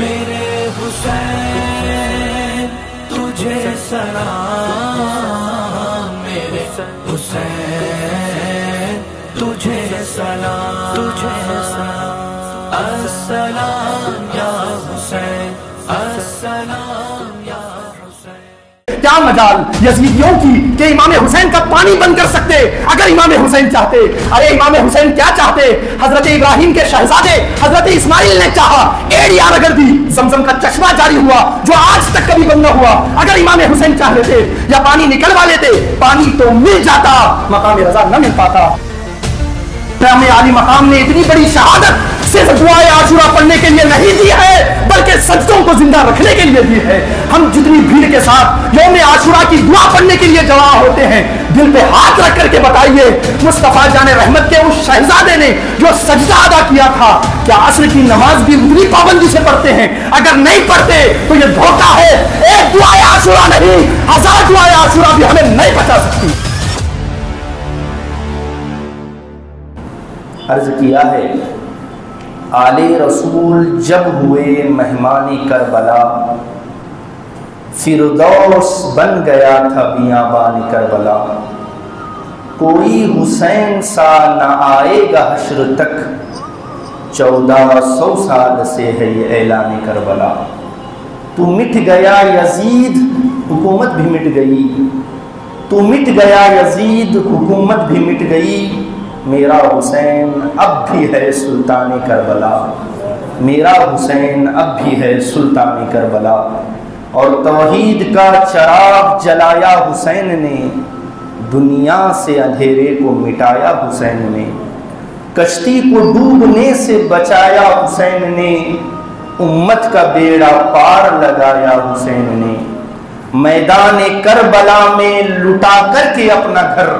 میرے حسین تجھے سلام، میرے حسین تجھے سلام، تجھے سلام، السلام یا حسین، السلام یا حسین۔ کیا مجال یزیدیوں کی کہ امام حسین کا پانی بند کر سکتے اگر امام حسین چاہتے۔ ارے امام حسین کیا چاہتے؟ حضرت ابراہیم کے شہزادے حضرت اسماعیل نے چاہا، ایڑیاں رگڑ دی، زمزم کا چشمہ جاری ہوا جو آج تک کبھی بند نہ ہوا۔ اگر امام حسین چاہ لیتے یا پانی نکلوا لیتے، پانی تو مل جاتا، مقام رضا نہ مل پاتا۔ امام علی مقام نے اتنی بڑی شہادت صرف دعائے عاشورہ پڑھنے کے لیے نہیں دی ہے بلکہ سجدوں کو زندہ رکھنے کے لیے دی ہے۔ ہم جتنی بھیڑ کے ساتھ یوم عاشورہ کی دعا پڑھنے کے لیے جمع ہوتے ہیں، دل پہ ہاتھ رکھ کر کے بتائیے مصطفیٰ جان رحمت کے اس شہزادے نے جو سجدہ ادا کیا تھا، کیا عصر کی نماز بھی اتنی پابندی سے پڑھتے ہیں؟ اگر نہیں پڑھتے تو یہ دھوکہ ہے۔ ایک دعائے عاشورہ نہیں، 1000 دعائے عاشورہ بھی ہمیں نہیں بچا سکتی۔ عرض کیا ہے آل رسول جب ہوئے مہمان کربلا، فردوس بن گیا تھا بیابان کربلا۔ کوئی حسین سا نہ آئے گا حشر تک، 1400 سال سے ہے یہ اعلان کربلا۔ تو مٹ گیا یزید حکومت بھی مٹ گئی، تو مٹ گیا یزید حکومت بھی مٹ گئی، میرا حسین اب بھی ہے سلطان کربلا، میرا حسین اب بھی ہے سلطان کربلا۔ اور توحید کا چراغ جلایا حسین نے، دنیا سے اندھیرے کو مٹایا حسین نے، کشتی کو ڈوبنے سے بچایا حسین نے، امت کا بیڑا پار لگایا حسین نے، میدان کربلا میں لٹا کر کے اپنا گھر،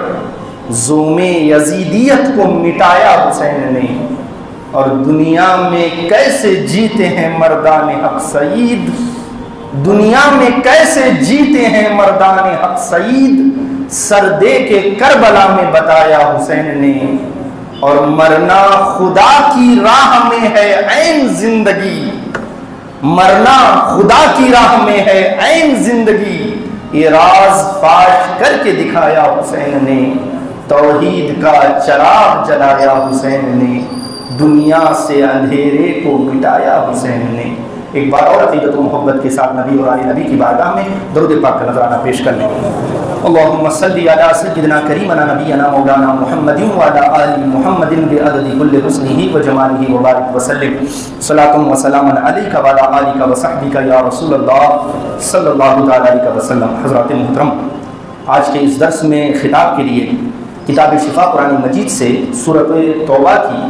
زوم یزیدیت کو مٹایا حسین نے۔ اور دنیا میں کیسے جیتے ہیں مردان حق سعید، دنیا میں کیسے جیتے ہیں مردان حق سعید، سر دے کے کربلا میں بتایا حسین نے۔ اور مرنا خدا کی راہ میں ہے عین زندگی، مرنا خدا کی راہ میں ہے عین زندگی، یہ راز فاش کر کے دکھایا حسین نے، توحید کا چراغ جلایا حسین نے، دنیا سے اندھیرے کو مٹایا حسین نے۔ ایک بار اور عقیدت و محبت کے ساتھ نبی اور آل نبی کی بارگاہ میں درود پاک کا نذرانہ پیش کر لیں۔ اللہم صلی علی سیدنا کریمنا نبینا مولانا محمد وعلی آل محمد بعدد کل حسنہ وجمالہ وبارک وسلم، صلاۃ و سلام علیک وعلی آلک وصحبک یا رسول اللہ صلی اللہ علیہ وسلم۔ حضرات محترم، آج کے اس درس میں خطاب کے لیے کتاب شفا قرآن مجید سے سورۃ توبہ کی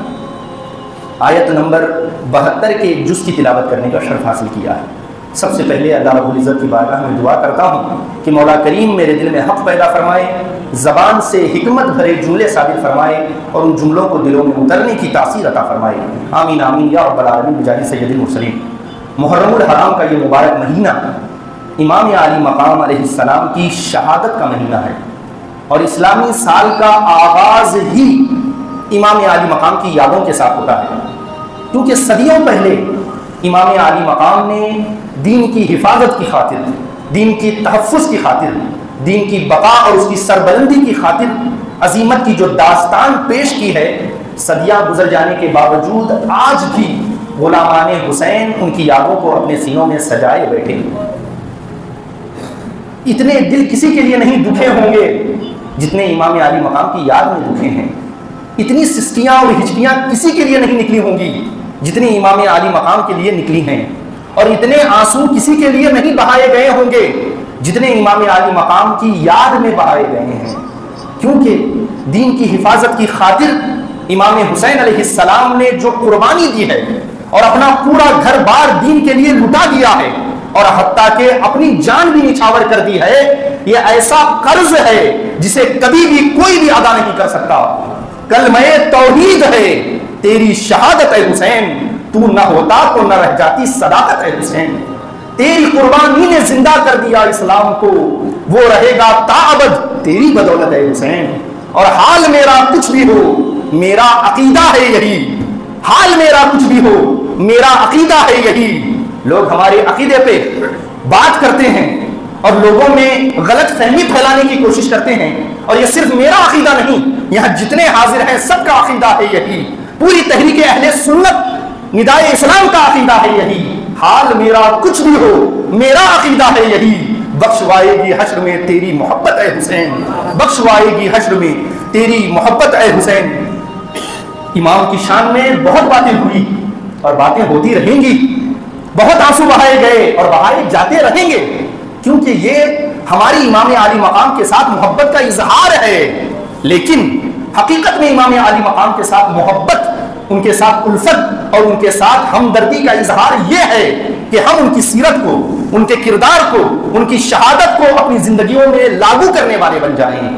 آیت نمبر 72 کے ایک جز کی تلاوت کرنے کا شرف حاصل کیا ہے۔ سب سے پہلے اللہ رب العزت کی بارگاہ میں دعا کرتا ہوں کہ مولا کریم میرے دل میں حق پیدا فرمائے، زبان سے حکمت بھرے جملے ثابت فرمائے اور ان جملوں کو دلوں میں اترنے کی تاثیر عطا فرمائے۔ آمین آمین یا رب العالمین بجاہ سید المرسلین۔ محرم الحرام کا یہ مبارک مہینہ امام علی مقام علیہ السلام کی شہادت کا مہینہ ہے، اور اسلامی سال کا آغاز ہی امام علی مقام کی یادوں کے ساتھ ہوتا ہے، کیونکہ صدیوں پہلے امام علی مقام نے دین کی حفاظت کی خاطر، دین کی تحفظ کی خاطر، دین کی بقا اور اس کی سربلندی کی خاطر عظیمت کی جو داستان پیش کی ہے، صدیاں گزر جانے کے باوجود آج بھی غلامان حسین ان کی یادوں کو اپنے سینوں میں سجائے بیٹھے۔ اتنے دل کسی کے لیے نہیں دکھے ہوں گے جتنے امام علی مقام کی یاد میں دکھے ہیں، اتنی سسکیاں اور ہچکیاں کسی کے لیے نہیں نکلی ہوں گی جتنی امام علی مقام کے لیے نکلی ہیں، اور اتنے آنسو کسی کے لیے نہیں بہائے گئے ہوں گے جتنے امام علی مقام کی یاد میں بہائے گئے ہیں، کیونکہ دین کی حفاظت کی خاطر امام حسین علیہ السلام نے جو قربانی دی ہے اور اپنا پورا گھر بار دین کے لیے لٹا دیا ہے، اور حتیٰ کہ اپنی جان بھی نچھاور کر دی ہے، یہ ایسا قرض ہے جسے کبھی بھی کوئی بھی ادا نہیں کر سکتا۔ کلمہ توحید ہے تیری شہادت ہے حسین، تو نہ ہوتا تو نہ رہ جاتی صداقت ہے حسین، تیری قربانی نے زندہ کر دیا اسلام کو، وہ رہے گا تا ابد تیری بدولت ہے حسین۔ اور حال میرا کچھ بھی ہو میرا عقیدہ ہے یہی، حال میرا کچھ بھی ہو میرا عقیدہ ہے یہی، لوگ ہمارے عقیدے پہ بات کرتے ہیں اور لوگوں میں غلط فہمی پھیلانے کی کوشش کرتے ہیں، اور یہ صرف میرا عقیدہ نہیں، یہاں جتنے حاضر ہیں سب کا عقیدہ ہے یہی، پوری تحریک اہل سنت ندائے اسلام کا عقیدہ ہے یہی، حال میرا کچھ بھی ہو میرا عقیدہ ہے یہی، بخشوائے گی حشر میں تیری محبت اے حسین، بخشوائے گی حشر میں تیری محبت اے حسین۔ امام کی شان میں بہت باتیں ہوئی اور باتیں ہوتی رہیں گی، بہت آنسو بہائے گئے اور بہائے جاتے رہیں گے، کیونکہ یہ ہماری امام عالی مقام کے ساتھ محبت کا اظہار ہے، لیکن حقیقت میں امام عالی مقام کے ساتھ محبت، ان کے ساتھ الفت اور ان کے ساتھ ہمدردی کا اظہار یہ ہے کہ ہم ان کی سیرت کو، ان کے کردار کو، ان کی شہادت کو اپنی زندگیوں میں لاگو کرنے والے بن جائیں۔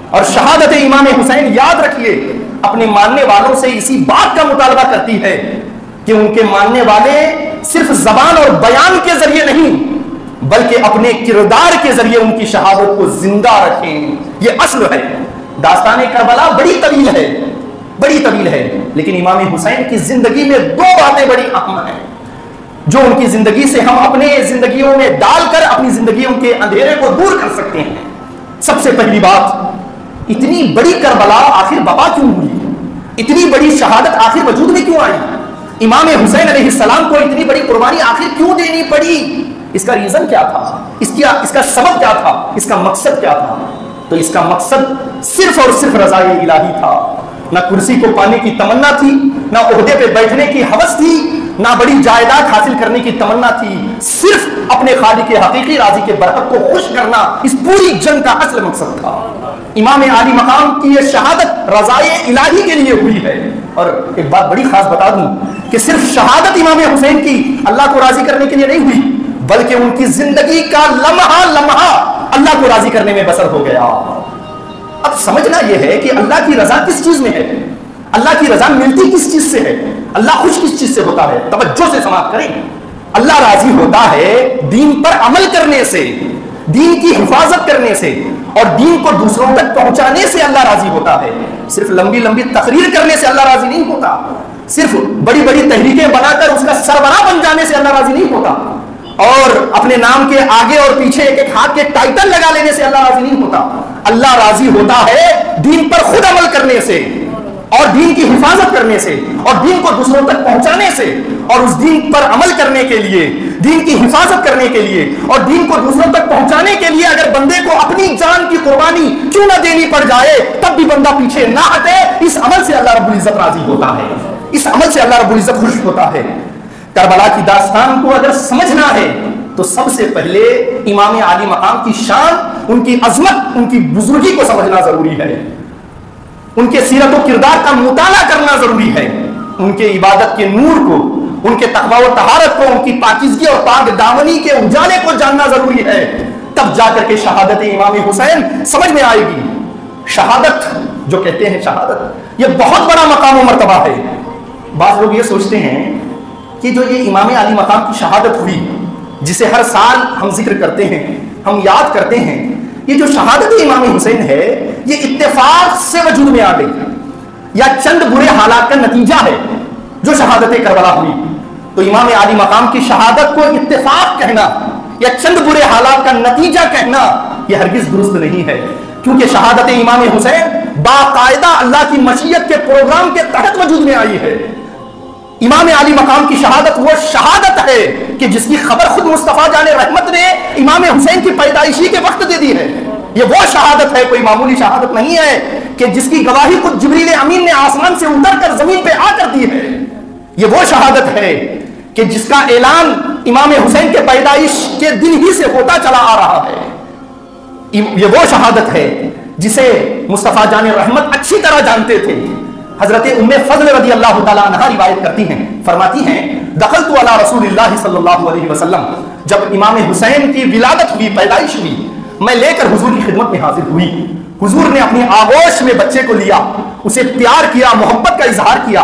اور شہادت امام حسین یاد رکھیے اپنے ماننے والوں سے اسی بات کا مطالبہ کرتی ہے کہ ان کے ماننے والے صرف زبان اور بیان کے ذریعے نہیں بلکہ اپنے کردار کے ذریعے ان کی شہادت کو زندہ رکھیں۔ یہ اصل ہے۔ داستان کربلا بڑی طویل ہے، بڑی طویل ہے، لیکن امام حسین کی زندگی میں دو باتیں بڑی اہم ہیں جو ان کی زندگی سے ہم اپنے زندگیوں میں ڈال کر اپنی زندگیوں کے اندھیرے کو دور کر سکتے ہیں۔ سب سے پہلی بات، اتنی بڑی کربلا آخر بپا کیوں ہوئی؟ اتنی بڑی شہادت آخر وجود میں کیوں آئی؟ امام حسین علیہ السلام کو اتنی بڑی قربانی آخر کیوں دینی پڑی؟ اس کا ریزن کیا تھا؟ اس کا سبب کیا تھا؟ اس کا مقصد کیا تھا؟ تو اس کا مقصد صرف اور صرف رضائے الہی تھا۔ نہ کرسی کو پانے کی تمنا تھی، نہ عہدے پہ بیٹھنے کی ہوس تھی، نہ بڑی جائیداد حاصل کرنے کی تمنا تھی، صرف اپنے خالق حقیقی راضی کے برحق کو خوش کرنا اس پوری جنگ کا اصل مقصد تھا۔ امام عالی مقام کی یہ شہادت رضائے الہی کے لیے ہوئی ہے۔ اور ایک بات بڑی خاص بتا دوں کہ صرف شہادت امام حسین کی اللہ کو راضی کرنے کے لیے نہیں ہوئی، بلکہ ان کی زندگی کا لمحہ لمحہ اللہ کو راضی کرنے میں بسر ہو گیا۔ اب سمجھنا یہ ہے کہ اللہ کی رضا کس چیز میں ہے، اللہ کی رضا ملتی کس چیز سے ہے، اللہ خوش کس چیز سے ہوتا ہے۔ توجہ سے سماعت کریں، اللہ راضی ہوتا ہے دین پر عمل کرنے سے، دین کی حفاظت کرنے سے، اور دین کو دوسروں تک پہنچانے سے اللہ راضی ہوتا ہے۔ صرف لمبی لمبی تقریر کرنے سے اللہ راضی نہیں ہوتا، صرف بڑی بڑی تحریکیں بنا کر اس کا سربراہ بن جانے سے اللہ راضی نہیں ہوتا، اور اپنے نام کے آگے اور پیچھے ایک ایک ہاتھ کے ٹائٹل لگا لینے سے اللہ راضی نہیں ہوتا۔ اللہ راضی ہوتا ہے دین پر خود عمل کرنے سے، اور دین کی حفاظت کرنے سے، اور دین کو دوسروں تک پہنچانے سے، اور اس دین پر عمل کرنے کے لیے، دین کی حفاظت کرنے کے لیے، اور دین کو دوسروں تک پہنچانے کے لیے اگر بندے کو اپنی جان کی قربانی کیوں نہ دینی پڑ جائے تب بھی بندہ پیچھے نہ ہٹے۔ اس عمل سے اللہ رب العزت راضی ہوتا ہے، اس عمل سے اللہ رب العزت خوش ہوتا ہے۔ کربلا کی داستان کو اگر سمجھنا ہے تو سب سے پہلے امام عالی مقام کی شان، ان کی عظمت، ان کی بزرگی کو سمجھنا ضروری ہے، ان کے سیرت و کردار کا مطالعہ کرنا ضروری ہے، ان کے عبادت کے نور کو، ان کے تقوی و طہارت کو، ان کی پاکیزگی اور پاک دامنی کے اجالے کو جاننا ضروری ہے۔ تب جا کر کے شہادت امام حسین سمجھ میں آئے گی۔ شہادت جو کہتے ہیں، شہادت یہ بہت بڑا مقام و مرتبہ ہے۔ بعض لوگ یہ سوچتے ہیں کہ جو یہ امام عالی مقام کی شہادت ہوئی جسے ہر سال ہم ذکر کرتے ہیں، ہم یاد کرتے ہیں، یہ جو شہادت امام حسین ہے یہ اتفاق سے وجود میں آ گئی یا چند برے حالات کا نتیجہ ہے جو شہادت کربلا ہوئی؟ تو امام عالی مقام کی شہادت کو اتفاق کہنا یا چند برے حالات کا نتیجہ کہنا یہ ہرگز درست نہیں ہے، کیونکہ شہادت امام حسین باقاعدہ اللہ کی مشیت کے پروگرام کے تحت وجود میں آئی ہے۔ امام عالی مقام کی شہادت وہ شہادت ہے کہ جس کی خبر خود مصطفیٰ جان رحمت نے امام حسین کی پیدائشی کے وقت دے دی ہے۔ یہ وہ شہادت ہے، کوئی معمولی شہادت نہیں ہے کہ جس کی گواہی خود جبریل امین نے آسمان سے اتر کر زمین پہ آ کر دی ہے۔ یہ وہ شہادت ہے کہ جس کا اعلان امام حسین کے پیدائش کے دن ہی سے ہوتا چلا آ رہا ہے۔ یہ وہ شہادت ہے جسے مصطفیٰ جان رحمت اچھی طرح جانتے تھے۔ حضرت ام فضل رضی اللہ تعالیٰ عنہ روایت کرتی ہیں، فرماتی ہیں دخلت علی رسول اللہ صلی اللہ علیہ وسلم، جب امام حسین کی ولادت ہوئی، پیدائش ہوئی، میں لے کر حضور کی خدمت میں حاضر ہوئی۔ حضور نے اپنی آغوش میں بچے کو لیا، اسے پیار کیا، محبت کا اظہار کیا۔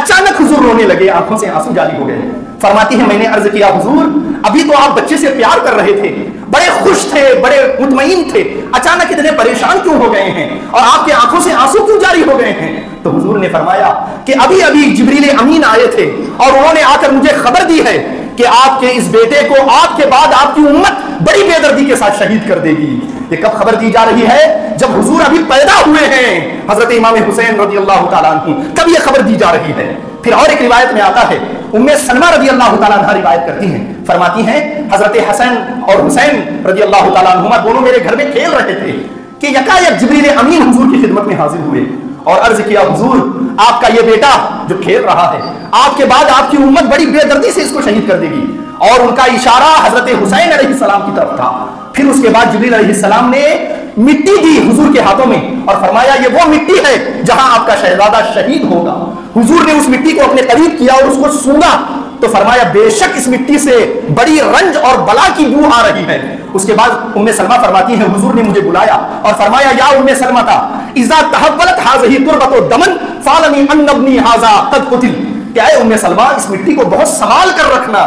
اچانک حضور رونے لگے، آنکھوں سے آنسو جاری ہو گئے۔ فرماتی ہیں میں نے عرض کیا حضور ابھی تو آپ بچے سے پیار کر رہے تھے، بڑے خوش تھے، بڑے مطمئن تھے، اچانک اتنے پریشان کیوں ہو گئے ہیں اور آپ کے آنکھوں سے آنسو کیوں جاری ہو گئے ہیں؟ تو حضور نے فرمایا کہ ابھی ابھی جبریل امین آئے تھے اور انہوں نے آ کر مجھے خبر دی ہے کہ آپ کے اس بیٹے کو آپ کے بعد آپ کی امت بڑی بے دردی کے ساتھ شہید کر دے گی۔ یہ کب خبر دی جا رہی ہے؟ جب حضور ابھی پیدا ہوئے ہیں، حضرت امام حسین رضی اللہ تعالیٰ عنہ، تب یہ خبر دی جا رہی ہے۔ پھر اور ایک روایت میں آتا ہے، ام سلمہ رضی اللہ تعالیٰ عنہ روایت کرتی ہیں، فرماتی ہیں حضرت حسن اور حسین رضی اللہ تعالیٰ عنہما دونوں میرے گھر میں کھیل رہے تھے کہ یکایک جبریل امین حضور کی خدمت میں حاضر ہوئے اور عرض کیا، حضور آپ کا یہ بیٹا جو کھیل رہا ہے، آپ کے بعد آپ کی امت بڑی بے دردی سے اس کو شہید کر دے گی۔ اور ان کا اشارہ حضرت حسین علیہ السلام کی طرف تھا۔ پھر اس کے بعد جبریل علیہ السلام نے مٹی دی حضور کے ہاتھوں میں اور فرمایا یہ وہ مٹی ہے جہاں آپ کا شہزادہ شہید ہوگا۔ حضور نے اس مٹی کو اپنے قریب کیا اور اس کو سونگا تو فرمایا بے شک اس مٹی سے بڑی رنج اور بلا کی بو آ رہی ہے۔ اس کے بعد ام سلمہ فرماتی ہیں حضور نے مجھے بلایا اور فرمایا یا ام سلمہ اذا تحولت هذه تربة دما فعلني ان ابني هذا قد قتل، کہ اے ام سلمہ اس مٹی کو بہت سنبھال کر رکھنا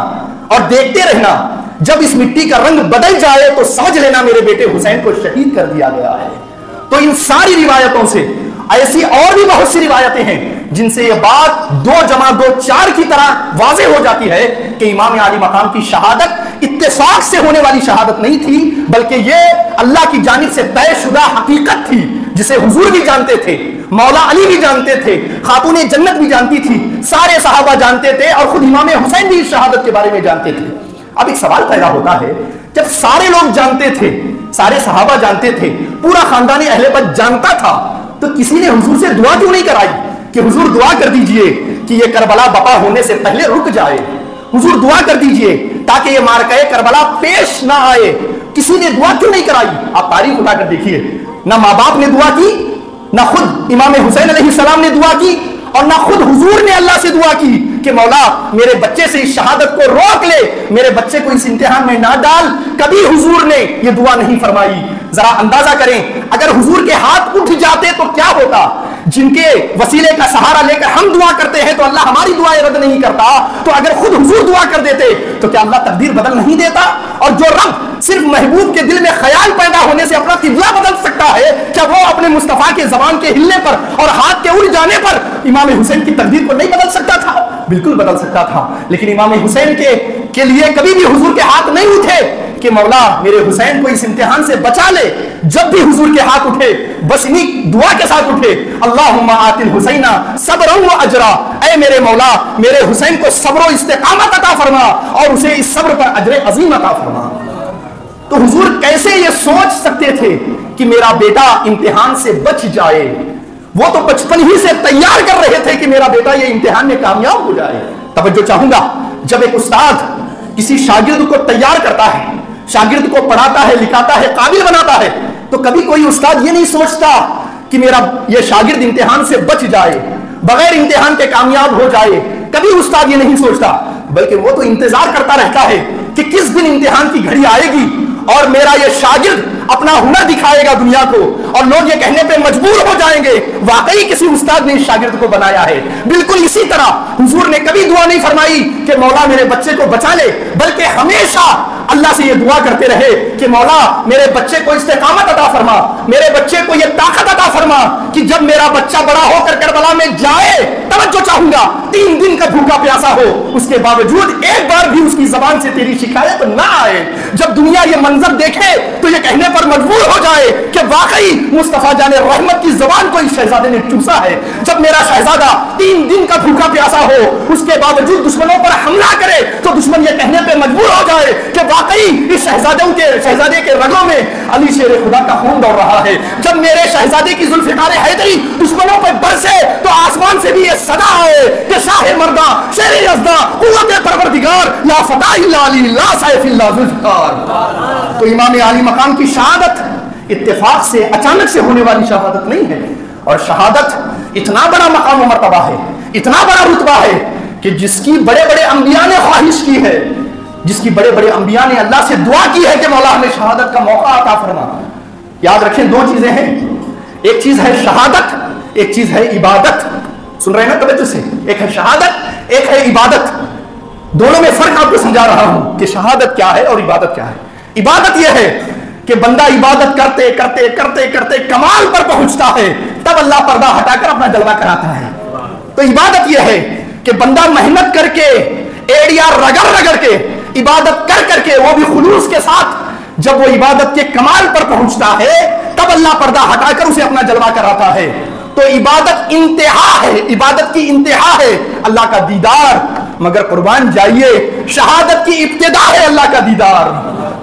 اور دیکھتے رہنا، جب اس مٹی کا رنگ بدل جائے تو سمجھ لینا میرے بیٹے حسین کو شہید کر دیا گیا ہے۔ تو ان ساری روایتوں سے ایسی اور بھی بہت سی روایتیں ہیں جن سے یہ بات 2 جمع 2 4 کی طرح واضح ہو جاتی ہے کہ امام عالی مقام کی شہادت اتفاق سے ہونے والی شہادت نہیں تھی، بلکہ یہ اللہ کی جانب سے طے شدہ حقیقت تھی جسے حضور بھی جانتے تھے، مولا علی بھی جانتے تھے، خاتون جنت بھی جانتی تھی، سارے صحابہ جانتے تھے اور خود امام حسین بھی اس شہادت کے بارے میں جانتے تھے۔ اب ایک سوال پیدا ہوتا ہے، جب سارے لوگ جانتے تھے، سارے صحابہ جانتے تھے، پورا خاندان اہل بیت جانتا تھا، تو کسی نے حضور سے دعا کیوں نہیں کرائی کہ حضور دعا کر دیجئے کہ یہ کربلا بپا ہونے سے پہلے رک جائے، حضور دعا کر دیجئے تاکہ یہ معرکہ کربلا پیش نہ آئے؟ کسی نے دعا کیوں نہیں کرائی؟ آپ تاریخ اٹھا کر دیکھیے، نہ ماں باپ نے دعا کی، نہ خود امام حسین علیہ السلام نے دعا کی، اور نہ خود حضور نے اللہ سے دعا کی کہ مولا میرے بچے سے اس شہادت کو روک لے، میرے بچے کو اس امتحان میں نہ ڈال۔ کبھی حضور نے یہ دعا نہیں فرمائی۔ ذرا اندازہ کریں اگر حضور کے ہاتھ اٹھ جاتے تو کیا ہوتا؟ جن کے وسیلے کا سہارا لے کر ہم دعا کرتے ہیں تو اللہ ہماری دعائیں رد نہیں کرتا، تو اگر خود حضور دعا کر دیتے تو کیا اللہ تقدیر بدل نہیں دیتا؟ اور جو رب صرف محبوب کے دل میں خیال پیدا ہونے سے اپنا قبلہ بدل سکتا ہے، کیا وہ اپنے مصطفیٰ کے زبان کے ہلنے پر اور ہاتھ کے اڑ جانے پر امام حسین کی تقدیر کو نہیں بدل سکتا تھا؟ بالکل بدل سکتا تھا، لیکن امام حسین کے لیے کبھی بھی حضور کے ہاتھ نہیں اٹھے کہ مولا میرے حسین کو اس امتحان سے بچا لے۔ جب بھی حضور کے ہاتھ اٹھے بس انہی دعا کے ساتھ اٹھے، اللہم آت الحسین صبرا و اجرا، اے میرے مولا میرے حسین کو صبر و استقامت عطا فرما اور اسے اس صبر پر اجر عظیم عطا فرما۔ تو حضور کیسے یہ سوچ سکتے تھے کہ میرا بیٹا امتحان سے بچ جائے؟ وہ تو بچپن ہی سے تیار کر رہے تھے کہ میرا بیٹا یہ امتحان میں کامیاب ہو جائے۔ توجہ چاہوں گا، جب ایک استاد کسی شاگرد کو تیار کرتا ہے، شاگرد کو پڑھاتا ہے، لکھاتا ہے، قابل بناتا ہے، تو کبھی کوئی استاد یہ نہیں سوچتا کہ میرا یہ شاگرد امتحان سے بچ جائے، بغیر امتحان کے کامیاب ہو جائے۔ کبھی استاد یہ نہیں سوچتا، بلکہ وہ تو انتظار کرتا رہتا ہے کہ کس دن امتحان کی گھڑی آئے گی اور میرا یہ شاگرد اپنا ہنر دکھائے گا دنیا کو اور لوگ یہ کہنے پہ مجبور ہو جائیں گے واقعی کسی استاد نے اس شاگرد کو بنایا ہے۔ بالکل اسی طرح حضور نے کبھی دعا نہیں فرمائی کہ مولا میرے بچے کو بچا لے، بلکہ ہمیشہ اللہ سے یہ دعا کرتے رہے کہ مولا میرے بچے کو استقامت عطا فرما، میرے بچے کو یہ طاقت عطا فرما کہ جب میرا بچہ بڑا ہو کر کربلا میں جائے، توجہ چاہوں گا، 3 دن کا بھوکا پیاسا ہو، اس کے باوجود ایک بار بھی اس کی زبان سے تیری شکایت نہ آئے۔ جب دنیا یہ منظر دیکھے تو یہ کہنے پر مجبور ہو جائے کہ واقعی مصطفیٰ جان رحمت کی زبان کو اس شہزادے نے چوسا ہے۔ جب میرا شہزادہ 3 دن کا بھوکا پیاسا ہو، اس کے باوجود دشمنوں پر حملہ کرے تو دشمن یہ کہنے پہ مجبور ہو جائے کہ واقعی اس شہزادے کے رگوں میں علی شیر خدا کا خون دوڑ رہا ہے۔ جب میرے شہزادے کی ذوالفقار حیدری دشمنوں پر برسے تو آسمان سے بھی یہ صدا آئے کہ شاہ مردہ شیر یزدہ قوت پروردگار لا فتح الا علی لا سیف الا ذوالفقار۔ تو امام عالی مقام کی شہادت اتفاق سے اچانک سے ہونے والی شہادت نہیں ہے، اور شہادت اتنا بڑا مقام و مرتبہ ہے، اتنا بڑا رتبہ ہے کہ جس کی بڑے بڑے انبیاء نے خواہش کی ہے، جس کی بڑے بڑے انبیاء نے اللہ سے دعا کی ہے کہ مولا ہمیں شہادت کا موقع عطا فرما۔ یاد رکھیں 2 چیزیں ہیں، ایک چیز ہے شہادت، ایک چیز ہے عبادت۔ سن رہے ہیں نا توجہ سے؟ ایک ہے شہادت، ایک ہے عبادت۔ دونوں میں فرق آپ کو سمجھا رہا ہوں کہ شہادت کیا ہے اور عبادت کیا ہے۔ عبادت یہ ہے کہ بندہ عبادت کرتے کرتے کرتے کرتے کمال پر پہنچتا ہے، تب اللہ پردہ ہٹا کر اپنا جلوہ کراتا ہے۔ تو عبادت یہ ہے کہ بندہ محنت کر کے ایڑیاں رگڑ رگڑ کے عبادت کر کر کے، وہ بھی خلوص کے ساتھ، جب وہ عبادت کے کمال پر پہنچتا ہے تب اللہ پردہ ہٹا کر اسے اپنا جلوہ کراتا ہے۔ تو عبادت انتہا ہے، عبادت کی انتہا ہے اللہ کا دیدار، مگر قربان جائیے شہادت کی ابتدا ہے اللہ کا دیدار۔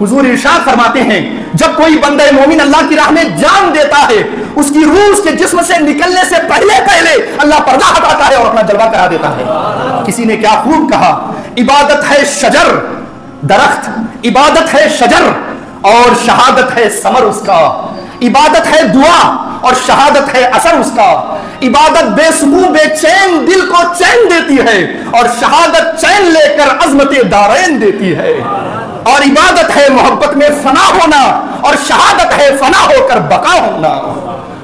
حضور ارشاد فرماتے ہیں جب کوئی بندہ مومن اللہ کی راہ میں جان دیتا ہے، اس کی روح اس کے جسم سے نکلنے سے پہلے پہلے اللہ پردہ ہٹاتا ہے اور اپنا جلوہ کرا دیتا ہے۔ کسی نے کیا خوب کہا، عبادت ہے شجر، درخت، عبادت ہے شجر اور شہادت ہے ثمر اس کا، عبادت ہے دعا اور شہادت ہے اثر اس کا، عبادت بے سکون بے چین دل کو چین دیتی ہے اور شہادت چین لے کر عظمت دارین دیتی ہے، اور عبادت ہے محبت میں فنا ہونا اور شہادت ہے فنا ہو کر بقا ہونا۔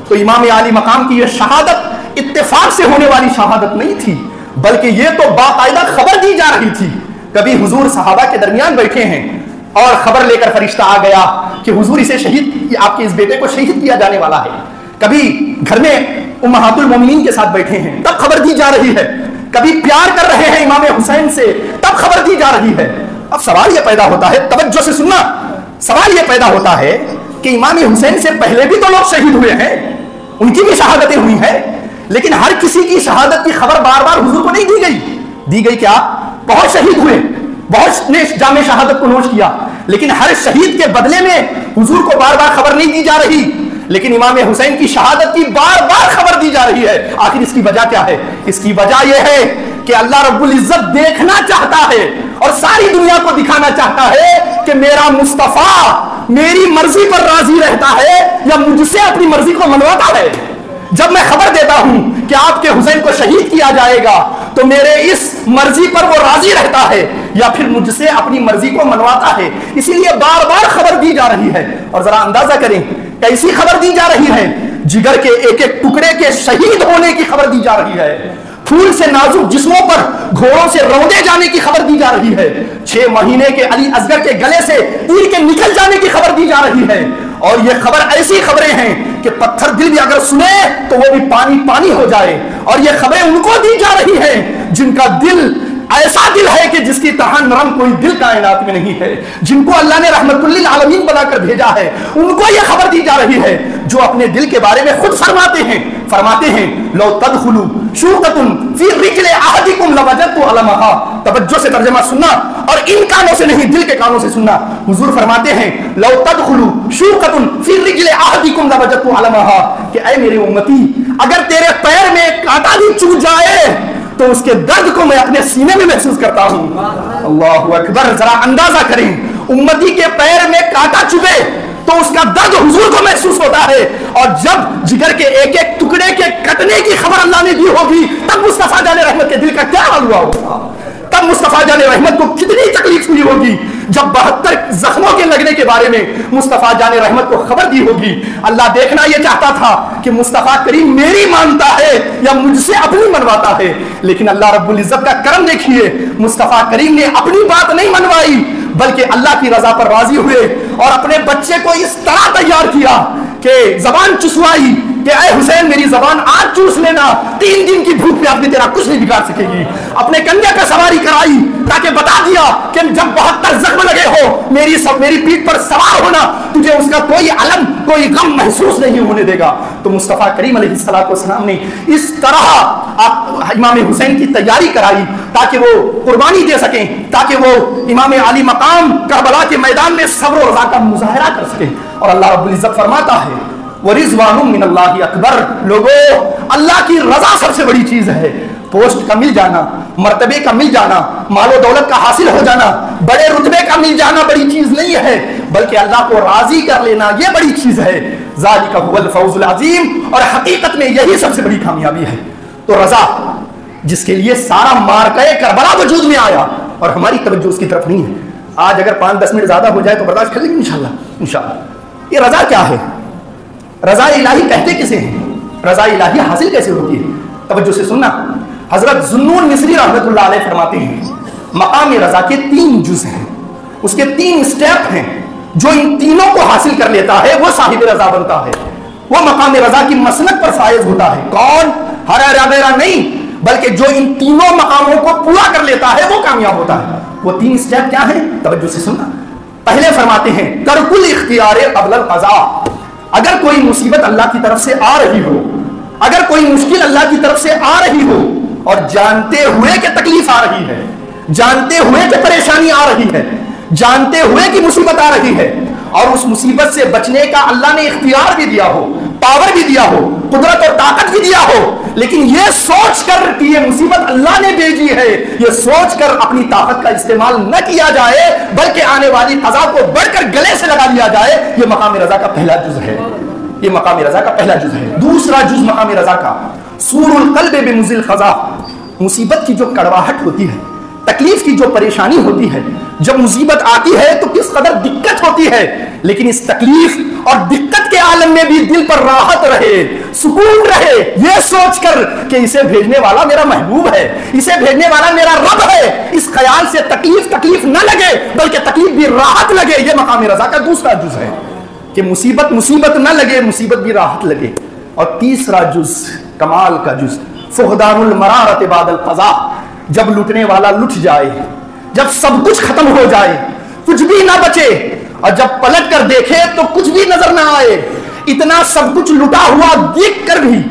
تو امام عالی مقام کی یہ شہادت اتفاق سے ہونے والی شہادت نہیں تھی، بلکہ یہ تو باقاعدہ خبر دی جا رہی تھی۔ کبھی حضور صحابہ کے درمیان بیٹھے ہیں اور خبر لے کر فرشتہ آ گیا کہ حضور اسے شہید، آپ کے اس بیٹے کو شہید کیا جانے والا ہے۔ کبھی گھر میں امہات المومنین کے ساتھ بیٹھے ہیں تب خبر دی جا رہی ہے، کبھی پیار کر رہے ہیں امام حسین سے تب خبر دی جا رہی ہے۔ اب سوال یہ پیدا ہوتا ہے، توجہ سے سننا، سوال یہ پیدا ہوتا ہے کہ امام حسین سے پہلے بھی تو لوگ شہید ہوئے ہیں، ان کی بھی شہادتیں ہوئی ہیں، لیکن ہر کسی کی شہادت کی خبر بار بار حضور کو نہیں دی گئی۔ دی گئی کیا؟ بہت شہید ہوئے، بہت نے جام شہادت کو نوش کیا، لیکن ہر شہید کے بدلے میں حضور کو بار بار خبر نہیں دی جا رہی، لیکن امام حسین کی شہادت کی بار بار خبر دی جا رہی ہے۔ آخر اس کی وجہ کیا ہے؟ اس کی وجہ یہ ہے کہ اللہ رب العزت دیکھنا چاہتا ہے اور ساری دنیا کو دکھانا چاہتا ہے کہ میرا مصطفیٰ میری مرضی پر راضی رہتا ہے یا مجھ سے اپنی مرضی کو منواتا ہے۔ جب میں خبر دیتا ہوں کہ آپ کے حسین کو شہید کیا جائے گا تو میرے اس مرضی پر وہ راضی رہتا ہے یا پھر مجھ سے اپنی مرضی کو منواتا ہے، اسی لیے بار بار خبر دی جا رہی ہے۔ اور ذرا اندازہ کریں کیسی خبر دی جا رہی ہے، جگر کے ایک ایک ٹکڑے کے شہید ہونے کی خبر دی جا رہی ہے، پھول سے نازک جسموں پر گھوڑوں سے رودے جانے کی خبر دی جا رہی ہے، 6 مہینے کے علی اصغر کے گلے سے تیر کے نکل جانے کی خبر دی جا رہی ہے، اور یہ خبر ایسی خبریں ہیں کہ پتھر دل بھی اگر سنے تو وہ بھی پانی پانی ہو جائے، اور یہ خبریں ان کو دی جا رہی ہیں جن کا دل ایسا دل ہے کہ جس کی طرح نرم کوئی دل کائنات میں نہیں ہے، جن کو اللہ نے رحمت للعالمین بنا کر بھیجا ہے، ان کو یہ خبر دی جا رہی ہے جو اپنے دل کے بارے میں خود فرماتے ہیں لو تدخلوا شوقۃ فی رجل احدکم لوجدت علمها۔ توجہ سے ترجمہ سننا اور ان کانوں سے نہیں دل کے کانوں سے سننا۔ حضور فرماتے ہیں لو تدخلوا شوقۃ فی رجل احدکم لوجدت علمها، کہ اے میری امتی اگر تیرے پیر میں کانٹا بھی چبھ جائے تو اس کے درد کو میں اپنے سینے میں محسوس کرتا ہوں۔ اللہ اکبر، ذرا اندازہ کریں، امتی کے پیر میں کانٹا چبھے تو اس کا درد حضور کو محسوس ہوتا ہے، اور جب جگر کے ایک ایک ٹکڑے کے کٹنے کی خبر اللہ نے دی ہوگی تب مصطفیٰ جان رحمت کے دل کا کیا حال ہوا ہوگا، تب مصطفیٰ جان رحمت کو کتنی تکلیف ہوئی ہوگی جب 72 زخموں کے لگنے کے بارے میں مصطفیٰ جان رحمت کو خبر دی ہوگی۔ اللہ دیکھنا یہ چاہتا تھا کہ مصطفیٰ کریم میری مانتا ہے یا مجھ سے اپنی منواتا ہے، لیکن اللہ رب العزت کا کرم دیکھیے، مصطفیٰ کریم نے اپنی بات نہیں منوائی بلکہ اللہ کی رضا پر راضی ہوئے اور اپنے بچے کو اس طرح تیار کیا کہ زبان چسوائی کہ اے حسین میری زبان آج چوس لینا، 3 دن کی بھوک پہ اپنی تیرا کچھ نہیں بگاڑ سکے گی۔ اپنے کنگھے کا سواری کرائی تاکہ بتا دیا کہ جب 72 زخم لگے ہو میری پیٹھ پر سوار ہونا، تجھے اس کا کوئی علم کوئی غم محسوس نہیں ہونے دے گا۔ تو مصطفیٰ کریم علیہ السلام نے اس طرح امام حسین کی تیاری کرائی تاکہ وہ قربانی دے سکیں، تاکہ وہ امام علی مقام کربلا کے میدان میں صبر و رضا کا مظاہرہ کر سکیں۔ اور اللہ رب العزت فرماتا ہے وَرِضْوَانٌ مِّنَ اللَّهِ أَكْبَرُ، لوگوں اللہ کی رضا سب سے بڑی چیز ہے۔ پوسٹ کا مل جانا، مرتبے کا مل جانا، مال و دولت کا حاصل ہو جانا، بڑے رتبے کا مل جانا بڑی چیز نہیں ہے، بلکہ اللہ کو راضی کر لینا یہ بڑی چیز ہے۔ ذَلِكَ هُوَ الْفَوْزُ الْعَظِيمُ، اور حقیقت میں یہی سب سے بڑی کامیابی ہے۔ تو رضا جس کے لیے سارا مارکہ کربلا وجود میں آیا، اور ہماری توجہ اس کی طرف نہیں ہے۔ آج اگر 5-10 منٹ زیادہ ہو جائے تو برداشت کر لیں گے انشاءاللہ۔ یہ رضا کیا ہے؟ رضا الہی کہتے کسے ہیں؟ رضا الہی حاصل کیسے ہوتی ہے؟ توجہ سے سننا، حضرت ذوالنون مصری رحمت اللہ علیہ فرماتے ہیں مقام رضا کے 3 جز ہیں، اس کے 3 سٹیپ ہیں، جو ان تینوں کو حاصل کر لیتا ہے وہ صاحب رضا بنتا ہے، وہ مقام رضا کی مسند پر فائز ہوتا ہے۔ کون؟ ہر نہیں، بلکہ جو ان تینوں مقاموں کو پورا کر لیتا ہے وہ کامیاب ہوتا ہے۔ وہ 3 سٹیپ کیا ہیں؟ توجہ سے سننا۔ پہلے فرماتے ہیں ترک الاختیار قبل القضاء۔ اگر کوئی مصیبت اللہ کی طرف سے آ رہی ہو، اگر کوئی مشکل اللہ کی طرف سے آ رہی ہو اور جانتے ہوئے کہ تکلیف آ رہی ہے، جانتے ہوئے کہ پریشانی آ رہی ہے، جانتے ہوئے کہ مصیبت آ رہی ہے، اور اس مصیبت سے بچنے کا اللہ نے اختیار بھی دیا ہو، پاور بھی دیا ہو، قدرت اور طاقت بھی دیا ہو، لیکن یہ سوچ کر کہ یہ مصیبت اللہ نے بھیجی ہے، یہ سوچ کر اپنی طاقت کا استعمال نہ کیا جائے بلکہ آنے والی قضا کو بڑھ کر گلے سے لگا لیا جائے، یہ مقام رضا کا پہلا جز ہے۔ یہ مقام رضا کا پہلا جز ہے۔ دوسرا جز مقام رضا کا سور القلب بمزل خزا۔ مصیبت کی جو کڑواہٹ ہوتی ہے، تکلیف کی جو پریشانی ہوتی ہے، جب مصیبت آتی ہے تو کس قدر دقت ہوتی ہے، لیکن اس تکلیف اور دقت کے عالم میں بھی دل پر راحت رہے، سکون رہے، یہ سوچ کر کہ اسے بھیجنے والا میرا محبوب ہے، اسے بھیجنے والا میرا رب ہے، اس خیال سے تکلیف نہ لگے بلکہ تکلیف بھی راحت لگے، یہ مقام رضا کا دوسرا جز ہے کہ مصیبت نہ لگے، مصیبت بھی راحت لگے۔ اور تیسرا جز کمال کا جز فقدان المرارۃ بعد القضاء۔ جب لٹنے والا لٹ جائے، جب سب کچھ ختم ہو جائے، کچھ بھی نہ بچے، اور جب پلٹ کر دیکھے تو کچھ بھی نظر نہ آئے، اتنا سب کچھ لٹا ہوا دیکھ کر بھی،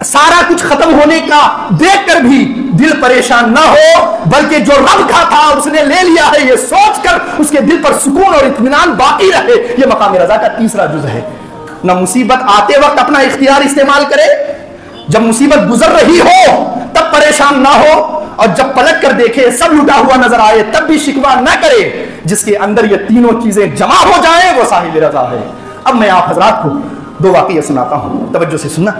سارا کچھ ختم ہونے کا دیکھ کر بھی دل پریشان نہ ہو بلکہ جو رب کا تھا اس نے لے لیا ہے، یہ سوچ کر اس کے دل پر سکون اور اطمینان باقی رہے، یہ مقام رضا کا تیسرا جز ہے۔ نہ مصیبت آتے وقت اپنا اختیار استعمال کرے، جب مصیبت گزر رہی ہو تب پریشان نہ ہو، اور جب پلٹ کر دیکھے سب لٹا ہوا نظر آئے تب بھی شکوہ نہ کرے۔ جس کے اندر یہ تینوں چیزیں جمع ہو جائیں وہ صاحب رضا ہے۔ اب میں آپ حضرات کو 2 واقعے سناتا ہوں، توجہ سے سننا۔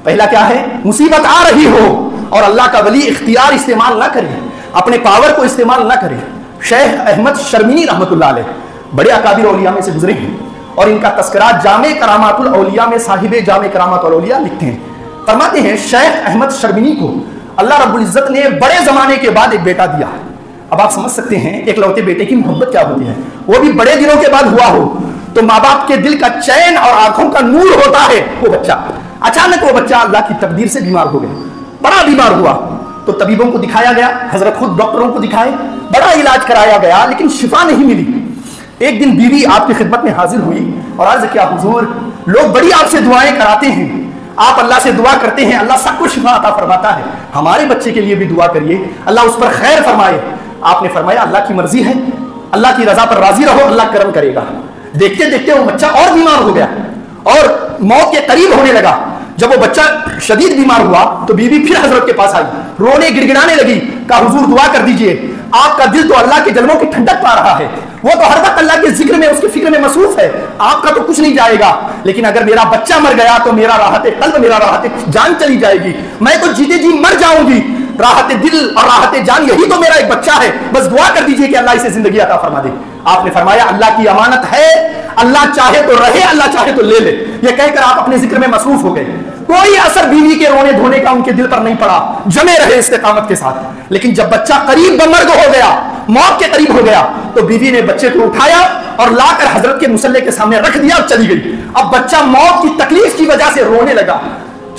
پہلا کیا ہے؟ مصیبت آ رہی ہو اور اللہ کا ولی اختیار استعمال نہ کرے، اپنے پاور کو استعمال نہ کرے۔ شیخ احمد شرمینی رحمۃ اللہ علیہ بڑے اکابر اولیاء میں سے گزرے ہیں، اور ان کا تذکرہ جامع کرامات الاولیاء میں صاحب جامع کرامات الاولیاء لکھتے ہیں۔ فرماتے ہیں شیخ احمد شرمینی کو اللہ رب العزت نے بڑے زمانے کے بعد ایک بیٹا دیا۔ اب آپ سمجھ سکتے ہیں ایک لوتے بیٹے کی محبت کیا ہوتی ہے، وہ بھی بڑے دنوں کے بعد ہوا ہو تو ماں باپ کے دل کا چین اور آنکھوں کا نور ہوتا ہے۔ وہ بچہ اچانک وہ بچہ اللہ کی تقدیر سے بیمار ہو گیا، بڑا بیمار ہوا تو طبیبوں کو دکھایا گیا، حضرت خود ڈاکٹروں کو دکھائے، بڑا علاج کرایا گیا لیکن شفا نہیں ملی۔ ایک دن بیوی آپ کی خدمت میں حاضر ہوئی اور عرض کیا حضور لوگ بڑی آپ سے دعائیں کراتے ہیں، آپ اللہ سے دعا کرتے ہیں اللہ سب کو شفا عطا فرماتا ہے، ہمارے بچے کے لیے بھی دعا کریے اللہ اس پر خیر فرمائے۔ آپ نے فرمایا اللہ کی مرضی ہے، اللہ کی رضا پر راضی رہو، اللہ کرم کرے گا۔ دیکھتے دیکھتے وہ بچہ اور بیمار ہو گیا اور موت کے قریب ہونے لگا۔ جب وہ بچہ شدید بیمار ہوا تو بیوی پھر حضرت کے پاس آئی، رونے گڑگڑانے لگی، کہا حضور دعا کر دیجئے، آپ کا دل تو اللہ کے جلووں کی ٹھنڈک پا رہا ہے، وہ تو ہر وقت اللہ کے ذکر میں اس کی فکر میں مصروف ہے، آپ کا تو کچھ نہیں جائے گا، لیکن اگر میرا بچہ مر گیا تو میرا راحت قلب، میرا راحت جان چلی جائے گی، میں تو جیتے جی مر جاؤں گی، راحت دل اور راحت جان یہی تو میرا ایک بچہ ہے، بس دعا کر دیجئے کہ اللہ اسے زندگی عطا فرما دے۔ آپ نے فرمایا اللہ کی امانت ہے، اللہ چاہے تو رہے، اللہ چاہے تو لے لے، یہ کہہ کر آپ اپنے ذکر میں مصروف ہو گئے۔ کوئی اثر بیوی کے رونے دھونے کا ان کے دل پر نہیں پڑا، جمے رہے استقامت کے ساتھ۔ لیکن جب بچہ قریب بمرگ ہو گیا، موت کے قریب ہو گیا، تو بیوی نے بچے کو اٹھایا اور لا کر حضرت کے مصلی کے سامنے رکھ دیا اور چلی گئی۔ اب بچہ موت کی تکلیف کی وجہ سے رونے لگا،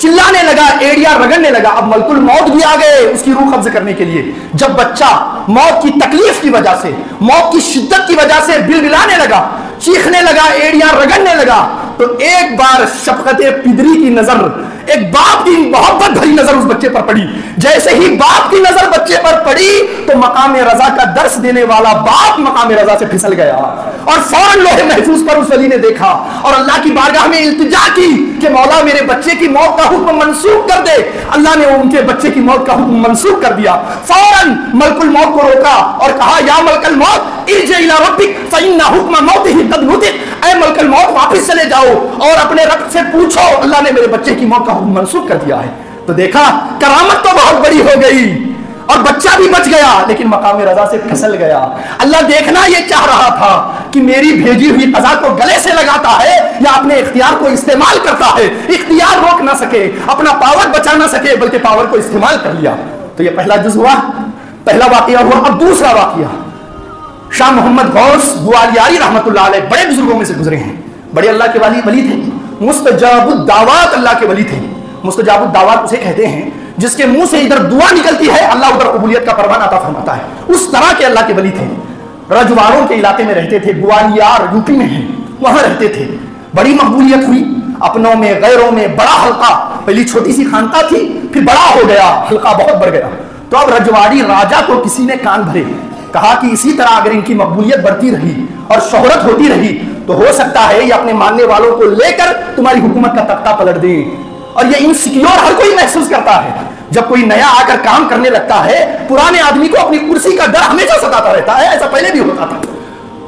چلانے لگا، ایڑیاں رگڑنے لگا۔ اب ملک الموت بھی آ گئے اس کی روح قبض کرنے کے لیے۔ جب بچہ موت کی تکلیف کی وجہ سے، موت کی شدت کی وجہ سے بلبلانے لگا، چیخنے لگا، ایڑیاں رگڑنے لگا، تو ایک بار شفقت پدری کی نظر، ایک باپ کی محبت بھری نظر اس بچے پر پڑی۔ جیسے ہی باپ کی نظر بچے پر پڑی تو مقام رضا کا درس دینے والا باپ مقام رضا سے پھسل گیا اور فوراً لوح محفوظ پر اس ولی نے دیکھا اور اللہ کی بارگاہ میں التجا کی کہ مولا میرے بچے کی موت کا حکم منسوخ کر دے۔ اللہ نے ان کے بچے کی موت کا حکم منسوخ کر دیا۔ فوراً ملک الموت کو روکا اور کہا یا ملک الموت ارجع الی ربک فإن حکم موتہ قد نطق، اے ملک الموت واپس چلے جاؤ اور اپنے رب سے پوچھو، اللہ نے میرے بچے کی موت کا حکم منسوخ کر دیا ہے۔ تو دیکھا کرامت تو بہت بڑی ہو گئی اور بچہ بھی بچ گیا لیکن مقام رضا سے پھسل گیا۔ اللہ دیکھنا یہ چاہ رہا تھا کہ میری بھیجی ہوئی قضا کو گلے سے لگاتا ہے یا اپنے اختیار کو استعمال کرتا ہے۔ اختیار روک نہ سکے، اپنا پاور بچا نہ سکے، بلکہ پاور کو استعمال کر لیا۔ تو یہ پہلا جز ہوا، پہلا واقعہ ہوا۔ اب دوسرا واقعہ، شاہ محمد غوث گوالیاری رحمۃ اللہ علیہ بڑے بزرگوں میں سے گزرے ہیں، بڑے اللہ کے ولی تھے، مستجاب الدعوات اللہ کے ولی تھے۔ مستجاب الدعوات اسے کہتے ہیں جس کے منہ سے ادھر دعا نکلتی ہے اللہ ادھر قبولیت کا پروانہ عطا فرماتا ہے. اس طرح کے اللہ کے ولی تھے. رجواڑوں کے علاقے میں رہتے تھے, گوالیار یوپی میں ہے, وہاں رہتے تھے. بڑی مقبولیت ہوئی, اپنوں میں غیروں میں بڑا حلقہ. پہلی چھوٹی سی خانقاہ تھی, پھر بڑا ہو گیا, حلقہ بہت بڑھ گیا. تو اب رجواڑی راجا کو کسی نے کان بھرے, کہا کہ اسی طرح اگر ان کی مقبولیت بڑھتی رہی اور شہرت ہوتی رہی تو ہو سکتا ہے یہ اپنے ماننے والوں کو لے کر تمہاری حکومت کا تختہ پلٹ دیں. اور یہ انسیکیور ہر کوئی محسوس کرتا ہے. جب کوئی نیا آ کر کام کرنے لگتا ہے, پرانے آدمی کو اپنی کرسی کا ڈر ہمیشہ ستاتا رہتا ہے. ایسا پہلے بھی ہوتا تھا.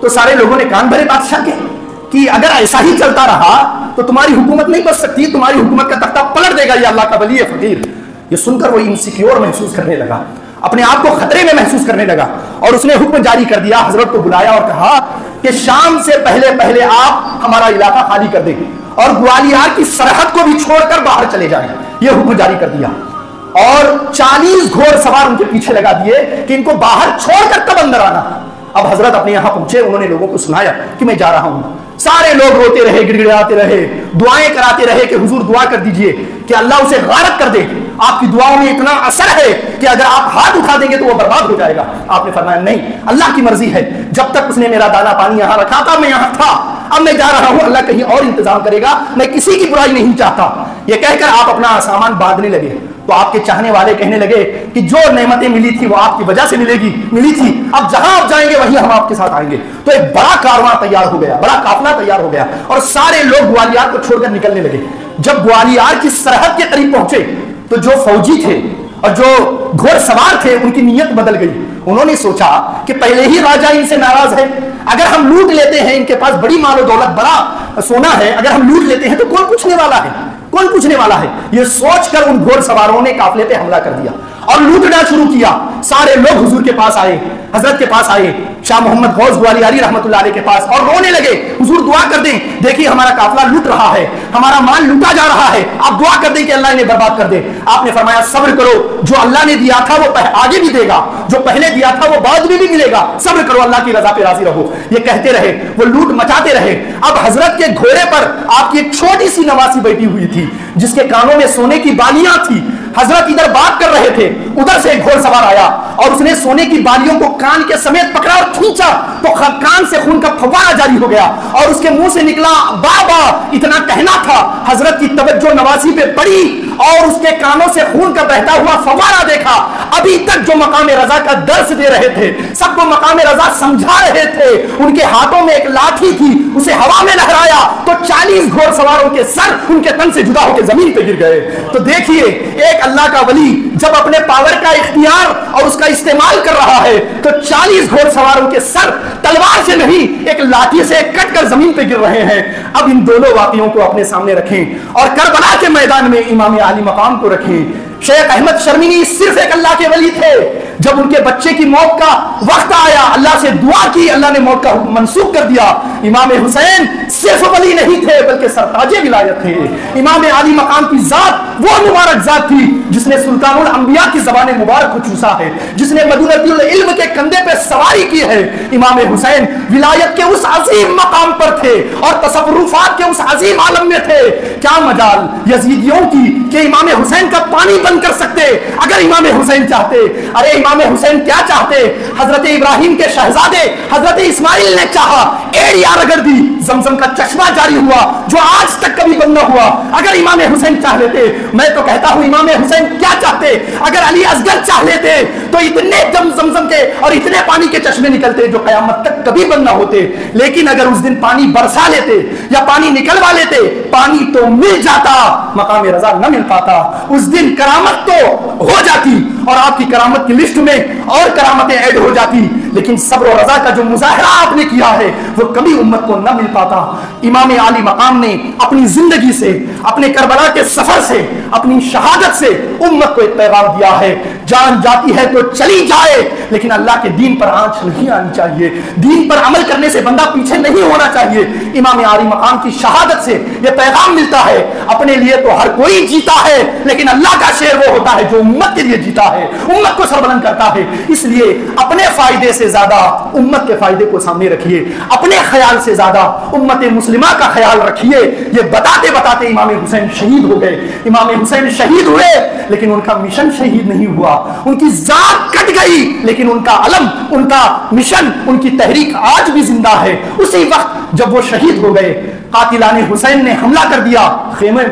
تو سارے لوگوں نے کان بھرے بادشاہ کے کہ اگر ایسا ہی چلتا رہا تو تمہاری حکومت نہیں بچ سکتی, تمہاری حکومت کا تختہ پلٹ دے گا یہ اللہ کا ولی فقیر. یہ سن کر وہ انسیکیور محسوس کرنے لگا, اپنے آپ کو خطرے میں محسوس کرنے لگا, اور اس نے حکم جاری کر دیا, حضرت کو بلایا اور کہا کہ شام سے پہلے آپ ہمارا علاقہ خالی کر دیں اور گوالیار کی سرحد کو بھی چھوڑ کر باہر چلے جائیں. یہ حکم جاری کر دیا اور 40 گھوڑ سوار ان کے پیچھے لگا دیے کہ ان کو باہر چھوڑ کر تب اندر آنا. اب حضرت اپنے یہاں پہنچے, انہوں نے لوگوں کو سنایا کہ میں جا رہا ہوں. سارے لوگ روتے رہے, گڑ گڑاتے رہے, دعائیں کراتے رہے کہ حضور دعا کر دیجئے کہ اللہ اسے غارت کر دے. آپ کی دعاؤں میں اتنا اثر ہے کہ اگر آپ ہاتھ اٹھا دیں گے تو وہ برباد ہو جائے گا. آپ نے فرمایا نہیں, اللہ کی مرضی ہے. جب تک اس نے میرا دانا پانی یہاں رکھا تھا میں یہاں تھا, اب میں جا رہا ہوں, اللہ کہیں اور انتظام کرے گا, میں کسی کی برائی نہیں چاہتا. یہ کہہ کر آپ اپنا سامان باندھنے لگے. تو آپ کے چاہنے والے کہنے لگے کہ جو نعمتیں ملی تھی وہ آپ کی وجہ سے ملی تھی, اب جہاں آپ جائیں گے وہیں ہم آپ کے ساتھ آئیں گے. تو ایک بڑا کارواں تیار ہو گیا, بڑا قافلہ تیار ہو گیا, اور سارے لوگ گوالیار کو چھوڑ کر نکلنے لگے. جب گوالیار کی سرحد کے قریب پہنچے تو جو فوجی تھے اور جو گھوڑ سوار تھے ان کی نیت بدل گئی. انہوں نے سوچا کہ پہلے ہی راجا ان سے ناراض ہے, اگر ہم لوٹ لیتے ہیں, ان کے پاس بڑی مال و دولت, بڑا سونا ہے, اگر ہم لوٹ لیتے ہیں تو کون پوچھنے والا ہے, کون پوچھنے والا ہے. یہ سوچ کر ان گھوڑ سواروں نے قافلے پہ حملہ کر دیا اور لوٹنا شروع کیا. سارے لوگ حضور کے پاس آئے, حضرت کے پاس آئے, شاہ محمد غوث گوالیاری رحمت اللہ علیہ کے پاس, اور رونے لگے, حضور دعا کر دیں, دیکھیے ہمارا قافلہ لوٹ رہا ہے, ہمارا مال لوٹا جا رہا ہے, آپ دعا کر دیں کہ اللہ انہیں برباد کر دے. آپ نے فرمایا صبر کرو, جو اللہ نے دیا تھا وہ آگے بھی دے گا, جو پہلے دیا تھا وہ بعد میں بھی ملے گا, صبر کرو, اللہ کی رضا پہ راضی رہو. یہ کہتے رہے, وہ لوٹ مچاتے رہے. اب حضرت کے گھوڑے پر آپ کی ایک چھوٹی سی نواسی بیٹھی ہوئی تھی جس کے کانوں میں سونے کی بالیاں تھی. حضرت ادھر بات کر رہے تھے, ادھر سے ایک گھوڑ سوار آیا اور اس نے سونے کی بالیوں کو کان کے سمیت پکڑا اور کھینچا تو کان سے خون کا فوارہ جاری ہو گیا اور اس کے منہ سے نکلا بابا. اتنا کہنا تھا, حضرت کی توجہ نواسی پہ پڑی اور اس کے کانوں سے خون کا بہتا ہوا فوارہ دیکھا. ابھی تک جو مقام رضا کا درس دے رہے تھے, سب کو مقام رضا سمجھا رہے تھے, ان کے ہاتھوں میں ایک لاٹھی تھی, اسے ہوا میں لہرایا تو 40 گھوڑ سواروں کے سر ان کے تن سے جدا ہو کے زمین پہ گر گئے. تو دیکھیے ایک اللہ کا ولی جب اپنے پاور کا اختیار اور اس کا استعمال کر رہا ہے تو 40 گھوڑ سواروں کے سر تلوار سے نہیں ایک لاٹھی سے کٹ کر زمین پہ گر رہے ہیں. اب ان دونوں واقعوں کو اپنے سامنے رکھیں اور کربلا کے میدان میں امام عالی مقام کو رکھیں. شیخ احمد شرمینی صرف ایک اللہ کے ولی تھے. جب ان کے بچے کی موت کا وقت آیا, اللہ سے دعا کی, اللہ نے موت کا حکم منسوخ کر دیا. امام حسین صرف ولی نہیں تھے بلکہ سرتاج ولایت تھے. امام عالی مقام کی ذات وہ مبارک ذات تھی جس نے سلطان الانبیاء کی زبان مبارک کو چوسا ہے, جس نے مدینہ العلم کے کندھے پہ سواری کی ہے. امام حسین ولایت کے اس عظیم مقام پر تھے اور تصرفات کے اس عظیم عالم میں تھے. کیا مجال یزیدیوں کی کہ امام حسین کا پانی بند کر سکتے اگر امام حسین چاہتے. ارے امام حسین کیا چاہتے, حضرت ابراہیم کے شہزادے حضرت اسماعیل نے چاہا, ایڑیا رگڑ دی, زمزم کا چشمہ جاری ہوا جو آج تک کبھی بند نہ ہوا. اگر امام حسین چاہ لیتے, میں تو کہتا ہوں امام حسین کیا چاہتے, اگر علی اصغر چاہ لیتے تو اتنے زمزم کے اور اتنے پانی کے چشمے نکلتے جو قیامت تک کبھی بند نہ ہوتے. لیکن اگر اس دن پانی برسا لیتے یا پانی نکلوا لیتے, پانی تو مل جاتا, مقام رضا نہ مل پاتا. اس دن کرامت تو ہو جاتی اور آپ کی کرامت کی لسٹ میں اور کرامتیں ایڈ ہو جاتی, لیکن صبر و رضا کا جو مظاہرہ آپ نے کیا ہے وہ کبھی امت کو نہ مل پاتا. امام عالی مقام نے اپنی زندگی سے, اپنے کربلا کے سفر سے, اپنی شہادت سے امت کو ایک پیغام دیا ہے جان جاتی ہے تو چلی جائے لیکن اللہ کے دین پر آنچ نہیں آنی چاہیے، دین پر عمل کرنے سے بندہ پیچھے نہیں ہونا چاہیے۔ امام عالی مقام کی شہادت سے یہ پیغام ملتا ہے، اپنے لیے تو ہر کوئی جیتا ہے لیکن اللہ کا شیر وہ ہوتا ہے جو امت کے لیے جیتا ہے، امت کو سربلند کرتا ہے۔ اس لیے اپنے فائدے سے زیادہ امت کے فائدے کو سامنے رکھیے، اپنے خیال سے زیادہ امت مسلمہ کا خیال رکھیے۔ یہ بتاتے بتاتے امام حسین شہید ہو گئے، امام حسین شہید ہوئے لیکن ان کا مشن شہید نہیں ہوا، ان کی ذات کٹ گئی لیکن ان کا علم، ان کا مشن، ان کی تحریک آج بھی زندہ ہے۔ اسی وقت جب وہ شہید ہو گئے، قاتلان حسین نے حملہ کر دیا خیموں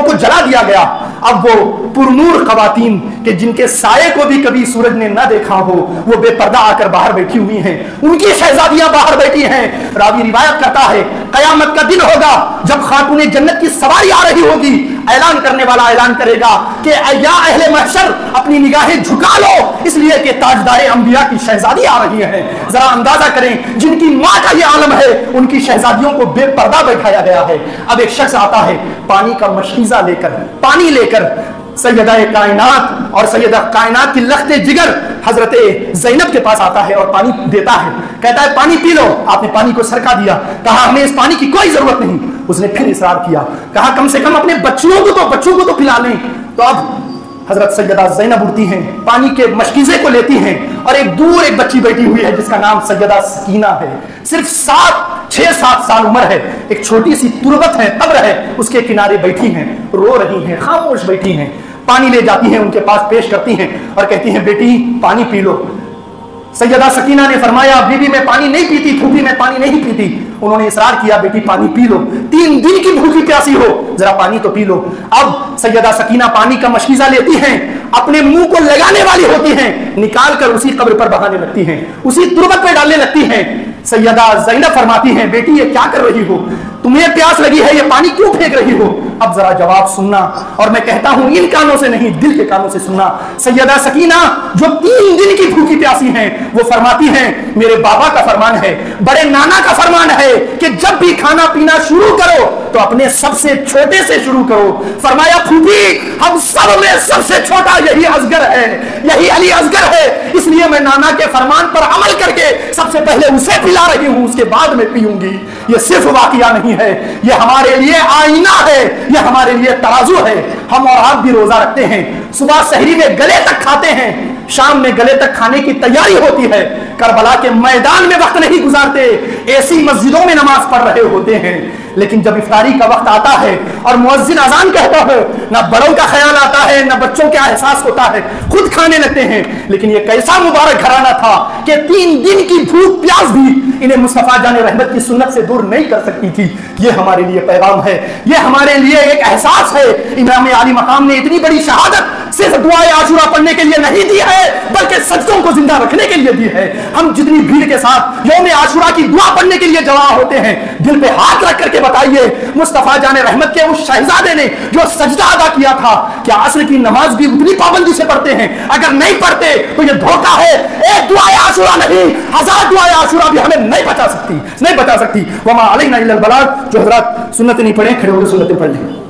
کو جلا دیا گیا۔ اب وہ پرنور خواتین کہ جن کے سائے کو بھی کبھی سورج نے نہ دیکھا ہو وہ بے پردہ آ کر باہر بیٹھی ہوئی ہیں، ان کی شہزادیاں باہر بیٹھی ہیں۔ راوی روایت کرتا ہے قیامت کا دن ہوگا جب خاتون جنت کی سواری آ رہی ہوگی، اعلان کرنے والا اعلان کرے گا کہ یا اہل محشر اپنی نگاہیں جھکا لو اس لیے کہ تاجدار انبیاء کی شہزادی آ رہی ہیں۔ ذرا اندازہ کریں جن کی ماں کا یہ عالم ہے ان کی شہزادیوں کو بے پردہ بیٹھایا گیا ہے۔ اب ایک شخص آتا ہے پانی کا مشکیزہ لے کر، پانی لے کر سیدہ کائنات اور سیدہ کائنات کی لخت جگر حضرت زینب کے پاس آتا ہے اور پانی دیتا ہے، کہتا ہے پانی پی لو۔ آپ نے پانی کو سرکا دیا، کہا ہمیں اس پانی کی کوئی ضرورت نہیں۔ اس نے پھر اصرار کیا، کہا کم سے کم اپنے بچوں کو تو پلا لیں۔ تو اب حضرت سیدہ زینب اٹھتی ہیں، پانی کے مشکیزے کو لیتی ہیں اور ایک دور ایک بچی بیٹھی ہوئی ہے جس کا نام سیدہ سکینہ ہے، صرف 6-7 سال عمر ہے، ایک چھوٹی سی تربت ہے، قبر ہے، اس کے کنارے بیٹھی ہیں، رو رہی ہیں، خاموش بیٹھی ہیں۔ پانی لے جاتی ہیں، ان کے پاس پیش کرتی ہیں اور کہتی ہیں بیٹی پانی پی لو۔ سیدہ سکینہ نے فرمایا بی بی میں پانی نہیں پیتی، پھوپھی میں پانی نہیں پیتی۔ انہوں نے اصرار کیا بیٹی پانی پی لو، 3 دن کی بھوکی پیاسی ہو، ذرا پانی تو پی لو۔ اب سیدہ سکینہ پانی کا مشکیزہ لیتی ہیں، اپنے منہ کو لگانے والی ہوتی ہیں، نکال کر اسی قبر پر بہانے لگتی ہیں، اسی تربت پہ ڈالنے لگتی ہیں۔ سیدہ زینب فرماتی ہیں بیٹی یہ کیا کر رہی ہو، تمہیں پیاس لگی ہے، یہ پانی کیوں پھینک رہی ہو؟ اب ذرا جواب سننا، اور میں کہتا ہوں ان کانوں سے نہیں دل کے کانوں سے سننا۔ سیدہ سکینہ جو 3 دن کی بھوکی پیاسی ہیں وہ فرماتی ہیں میرے بابا کا فرمان ہے، بڑے نانا کا فرمان ہے کہ جب بھی کھانا پینا شروع کرو تو اپنے سب سے چھوٹے سے شروع کرو۔ فرمایا پھوپھی ہم سب میں سب سے چھوٹا یہی اصغر ہے، یہی علی اصغر ہے، اس لیے میں نانا کے فرمان پر عمل کر کے سب سے پہلے اسے پلا رہی ہوں، اس کے بعد میں پیوں گی۔ یہ صرف واقعہ نہیں ہے، یہ ہمارے لیے آئینہ ہے، یہ ہمارے لیے ترازو ہے۔ ہم اور آپ بھی روزہ رکھتے ہیں، صبح سحری میں گلے تک کھاتے ہیں، شام میں گلے تک کھانے کی تیاری ہوتی ہے، کربلا کے میدان میں وقت نہیں گزارتے، ایسی مسجدوں میں نماز پڑھ رہے ہوتے ہیں، لیکن جب افطاری کا وقت آتا ہے اور مؤذن اذان کہتا ہے نہ بڑوں کا خیال آتا ہے نہ بچوں کا احساس ہوتا ہے، خود کھانے لگتے ہیں۔ لیکن یہ کیسا مبارک گھرانہ تھا کہ 3 دن کی بھوک پیاس بھی انہیں مصطفیٰ جان رحمت کی سنت سے دور نہیں کر سکتی تھی۔ یہ ہمارے لیے پیغام ہے، یہ ہمارے لیے ایک احساس ہے۔ امام عالی مقام نے اتنی بڑی شہادت صرف دعائے عاشورہ پڑھنے کے لیے نہیں دی ہے بلکہ سجدوں کو زندہ رکھنے کے لیے دی ہے۔ ہم جتنی بھیڑ کے ساتھ یوم عاشورہ کی دعا پڑھنے کے لیے جمع ہوتے ہیں، دل پہ ہاتھ رکھ کر کے بتائیے مصطفیٰ جان رحمت کے اس شہزادے نے جو سجدہ ادا کیا تھا کیا عصر کی نماز بھی اتنی پابندی سے پڑھتے ہیں؟ اگر نہیں پڑھتے تو یہ دھوکہ ہے، ایک دعائے عاشورہ نہیں 1000 دعائے عاشورہ بھی ہمیں نہیں بچا سکتی۔ وما علینا الا البلاغ۔ جو حضرات سنت نہیں پڑھیں کھڑے ہو کے سنتیں پڑھ لیں۔